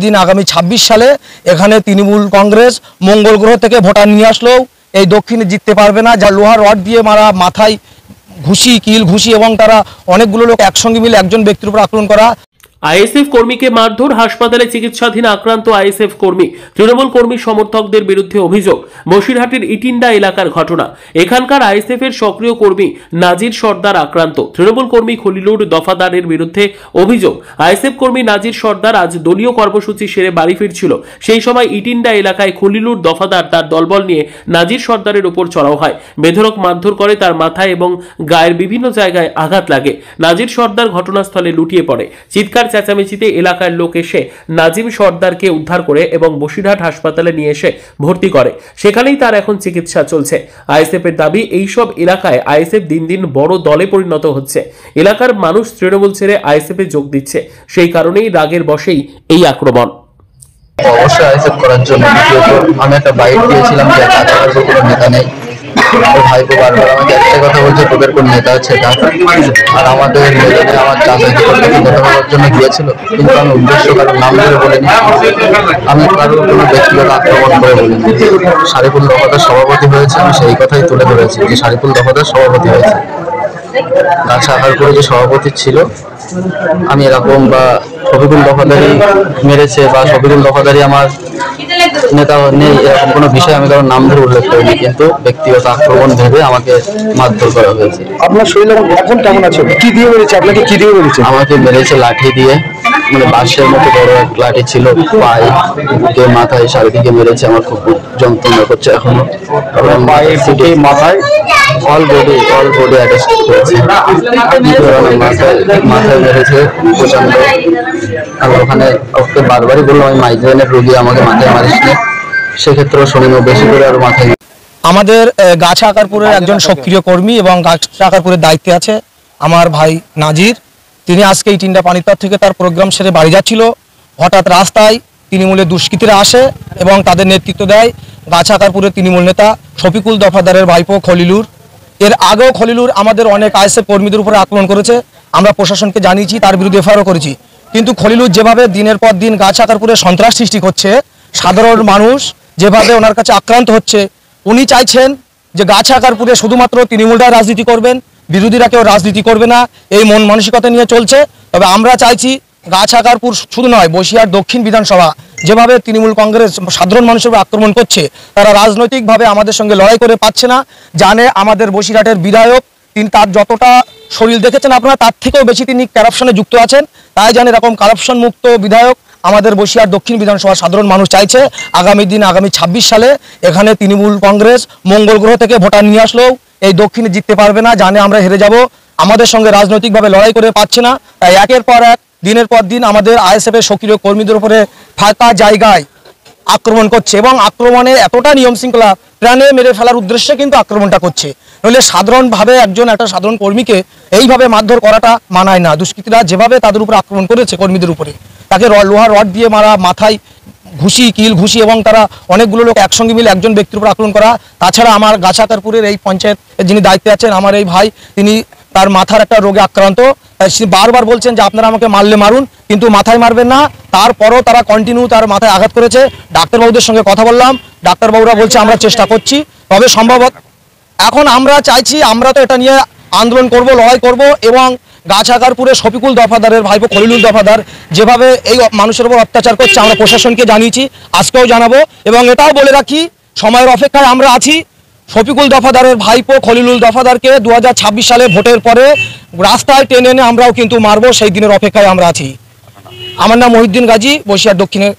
দিন আগামী 26 সালে এখানে তৃণমূল কংগ্রেস মঙ্গল গ্রহ থেকে ভোটার নিয়ে আসলেও এই দক্ষিণে জিততে পারবে না। যা লোহার রড দিয়ে মারা, মাথায় ঘুষি, কিল ঘুষি এবং তারা অনেকগুলো লোক একসঙ্গে মিলে একজন ব্যক্তির উপর আক্রমণ করা। আইএসএফ কর্মীকে মারধর, হাসপাতালে চিকিৎসাধীন আক্রান্ত আইএসএফ কর্মী। তৃণমূল কর্মী সমর্থকদের বিরুদ্ধে অভিযোগ। বসিরহাটের ইটিন্ডা এলাকার ঘটনা। এখানকার আইএসএফ এর সক্রিয় কর্মী নাজির সর্দার আক্রান্ত। তৃণমূল কর্মী খলিলুর দফাদারের বিরুদ্ধে অভিযোগ। আইএসএফ কর্মী নাজির সর্দার আজ দলীয় কর্মসূচি সেরে বাড়ি ফিরছিল। সেই সময় ইটিন্ডা এলাকায় খলিলুর দফাদার তার দলবল নিয়ে নাজির সর্দারের উপর চড়াও হয়। বেধড়ক মারধর করে, তার মাথায় এবং গায়ের বিভিন্ন জায়গায় আঘাত লাগে। নাজির সর্দার ঘটনাস্থলে লুটিয়ে পড়ে। চিৎকার চেঁচামেচিতে এলাকার লোক এসে নাজিম সর্দারকে উদ্ধার করে এবং বসিরহাট হাসপাতালে নিয়ে এসে ভর্তি করে। সেখানেই তার এখন চিকিৎসা চলছে। আইএসএফ এর দাবি, এইসব এলাকায় আইএসএফ দিন দিন বড় দলে পরিণত হচ্ছে। এলাকার মানুষ তৃণমূল ছেড়ে আইএসএফ এ যোগ দিচ্ছে। সেই কারণেই রাগের বশেই এই আক্রমণ। অবশ্যই আইএসএফ করার জন্য আমি একটা বাইক দিয়েছিলাম যে কোনো নেতা নেই। ভাইপো বারবার আমাকে একটাই কথা বলছে, তোদের কোন নেতা আছে ডাক। আর আমাদের নেতাদের আমার চাচাকে কথা বলার জন্য গিয়েছিল, কিন্তু আমি উদ্দেশ্য কারোর নাম ধরে বলিনি, আমি কারোর কোনো ব্যক্তিগত আক্রমণ করে বলিনি। সারিফুল দফাদার সভাপতি হয়েছে, আমি সেই কথাই তুলে ধরেছি যে সারিফুল দফাদার সভাপতি হয়েছে। গাছা আকার করে যে সভাপতি ছিল, আমি এরকম বা শফিকুল দফাদারি মেরেছে বা শফিকুল দফাদারি আমার নেতা নেই এরকম কোনো বিষয় আমি কারোর নাম ধরে উল্লেখ করিনি, কিন্তু ব্যক্তিগত আক্রমণ ভেবে আমাকে মারধর করা হয়েছে। আপনার শরীর এখন কেমন আছে? কি দিয়ে মেরেছে আপনাকে? কি দিয়ে মেরেছে? আমাকে মেরেছে লাঠি দিয়ে, মানে বাঁশের মতো বড় এক লাঠি ছিল, পায়ে, বুকে, মাথায়, চারিদিকে মেরেছে। আমার খুব যন্ত্রণা করছে এখনো। পায়ে, বুকে, মাথায়, অল বডি অ্যাটাচ করেছে। মাথায় মেরেছে প্রচন্ড। আর ওখানে ওকে বারবারই বললাম আমি মাইগ্রেনের রোগী, আমাকে মাথায় মারিস না। সেক্ষেত্রেও শোনেন, বেশি করে আর মাথায়। আমাদের গাছা আকারপুরের একজন সক্রিয় কর্মী এবং গাছা আকারপুরের দায়িত্বে আছে আমার ভাই নাজির। তিনি আজকে ইটিন্ডা পানিপথ থেকে তার প্রোগ্রাম সেরে বাড়ি যাচ্ছিল। হঠাৎ রাস্তায় তৃণমূলের দুষ্কৃতীরা আসে এবং তাদের নেতৃত্ব দেয় গাছা আকারপুরের তৃণমূল নেতা শফিকুল দফাদারের ভাইপো খলিলুর। এর আগেও খলিলুর আমাদের অনেক আইএসএফ কর্মীদের উপরে আক্রমণ করেছে। আমরা প্রশাসনকে জানিয়েছি, তার বিরুদ্ধে এফআইআর করেছি। কিন্তু খলিলুর যেভাবে দিনের পর দিন গাছা আকারপুরে সন্ত্রাস সৃষ্টি করছে, সাধারণ মানুষ যেভাবে ওনার কাছে আক্রান্ত হচ্ছে, উনি চাইছেন যে গাছা আকারপুরে শুধুমাত্র তৃণমূলরাই রাজনীতি করবেন, বিরোধীরা কেউ রাজনীতি করবে না, এই মন মানসিকতা নিয়ে চলছে। তবে আমরা চাইছি গাছা আকারপুর শুধু নয়, বসিরহাট দক্ষিণ বিধানসভা যেভাবে তৃণমূল কংগ্রেস সাধারণ মানুষের উপর আক্রমণ করছে, তারা রাজনৈতিকভাবে আমাদের সঙ্গে লড়াই করে পাচ্ছে না। জানে আমাদের বসিরহাটের বিধায়ক, তিনি তার যতটা শরীর দেখেছেন আপনারা, তার থেকেও বেশি তিনি কারাপশনে যুক্ত আছেন। তাই জানেন এরকম কারাপশন মুক্ত বিধায়ক আমাদের বসিরহাট দক্ষিণ বিধানসভার সাধারণ মানুষ চাইছে। আগামী 26 সালে এখানে তৃণমূল কংগ্রেস মঙ্গল গ্রহ থেকে ভোটার নিয়ে আসলেও এই দক্ষিণে জিততে পারবে না। জানে আমরা হেরে যাব, আমাদের সঙ্গে রাজনৈতিকভাবে লড়াই করে পাচ্ছে না। তাই একের পর এক, দিনের পর দিন আমাদের আইএসএফ এর সক্রিয় কর্মীদের উপরে ফাঁকা জায়গায় আক্রমণ করছে এবং আক্রমণে এতটা নিয়ম শৃঙ্খলা প্রাণে মেরে ফেলার উদ্দেশ্যে কিন্তু আক্রমণটা করছে। নইলে সাধারণভাবে একটা সাধারণ কর্মীকে এইভাবে মারধর করাটা মানায় না। দুষ্কৃতীরা যেভাবে তাদের উপর আক্রমণ করেছে কর্মীদের উপরে, তাকে লোহার রড দিয়ে মারা, মাথায় ঘুষি, কিল ঘুষি এবং তারা অনেকগুলো লোক একসঙ্গে মিলে একজন ব্যক্তির উপর আক্রমণ করা। তাছাড়া আমার গাছা আকারপুরের এই পঞ্চায়েত যিনি দায়িত্বে আছেন, আমার এই ভাই, তিনি তার মাথার একটা রোগে আক্রান্ত। বারবার বলছেন যে আপনারা আমাকে মারলে মারুন, কিন্তু মাথায় মারবেন না। তারপরও তারা কন্টিনিউ তার মাথায় আঘাত করেছে। ডাক্তারবাবুদের সঙ্গে কথা বললাম, ডাক্তারবাবুরা বলছে আমরা চেষ্টা করছি, তবে সম্ভবত এখন আমরা চাইছি, আমরা তো এটা নিয়ে আন্দোলন করব, লড়াই করব এবং গাছা আকারপুরে শফিকুল দফাদারের ভাইপো খলিলুর দফাদার যেভাবে এই মানুষের উপর অত্যাচার করছে, আমরা প্রশাসনকে জানিয়েছি, আজকেও জানাবো। এবং এটাও বলে রাখি, সময়ের অপেক্ষায় আমরা আছি। শফিকুল দফাদারের ভাইপো খলিলুল দফাদারকে 2026 সালে ভোটের পরে রাস্তায় টেনে এনে আমরাও কিন্তু মারবো, সেই দিনের অপেক্ষায় আমরা আছি। আমার নাম মহিউদ্দিন গাজী, বসিরহাট দক্ষিণের